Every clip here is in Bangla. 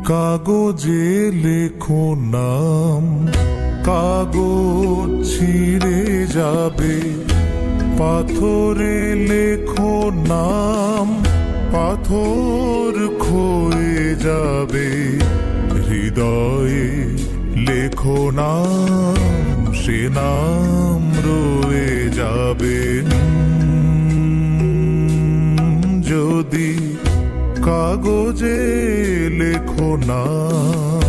কাগজে লেখো নাম, কাগজ ছিঁড়ে যাবে। পাথরে লেখো নাম, পাথর ক্ষয়ে যাবে। হৃদয়ে লেখো নাম, সে নাম রয়ে যাবে। যদি কাগজে লেখো নাম।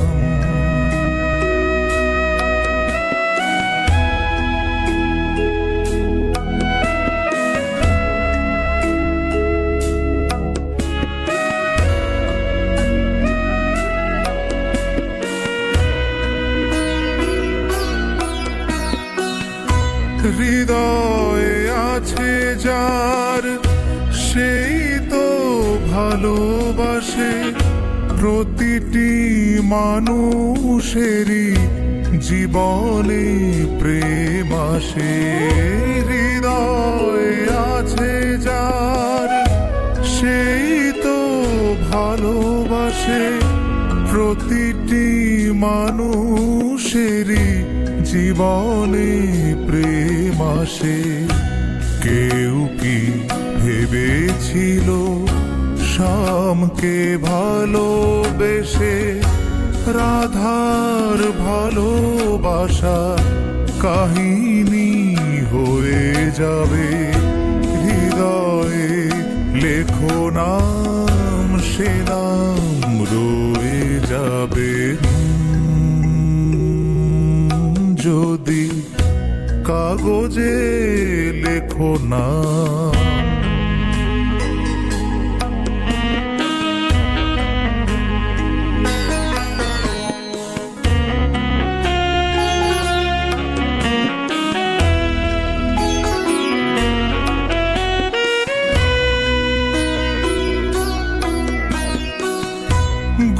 হৃদয়ে আছে যার, সেই তো ভালোবাসে। প্রতিটি মানুষেরই জীবনে প্রেম আসে। হৃদয়ে আছে যার, সেই তো ভালোবাসে। প্রতিটি মানুষেরই জীবনে প্রেম আসে। কেউ কি ভেবেছিল শ্যামকে ভালোবেসে রাধার ভালোবাসা কাহিনী হয়ে যাবে? হৃদয়ে লেখো নাম, সে নাম রয়ে যাবে। যদি কাগজে লেখো নাম।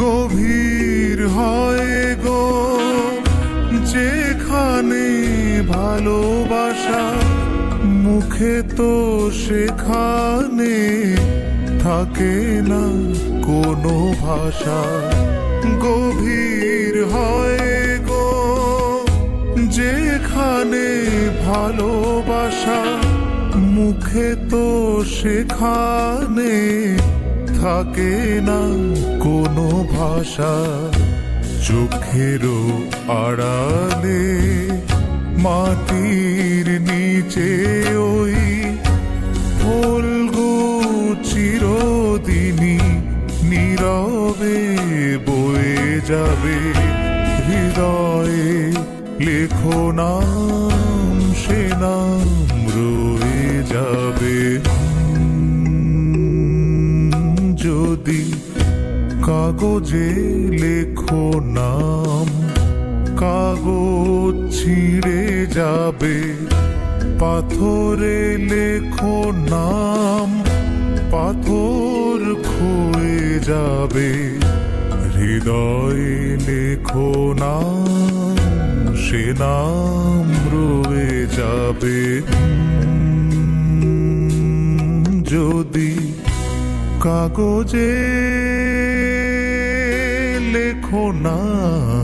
গভীর হয় গো যেখানে ভালোবাসা, মুখে তো সেখানে থাকে না কোনো ভাষা। গভীর হয় গো যেখানে ভালোবাসা, মুখে তো সেখানে থাকে না কোনো ভাষা। চোখেরও আড়ালে মাটির নিচে ওই ফুলগু চিরদিনই নীরবে বয়ে যাবে। হৃদয়ে লেখো নাম, সে নাম রয়ে যাবে। যদি কাগজে লেখো নাম, কাগজ ছিঁড়ে যাবে। পাথরে লেখো নাম, পাথর ক্ষয়ে যাবে। হৃদয়ে লেখো নাম, সে নাম রয়ে যাবে। যদি কাগজে লেখো নাম।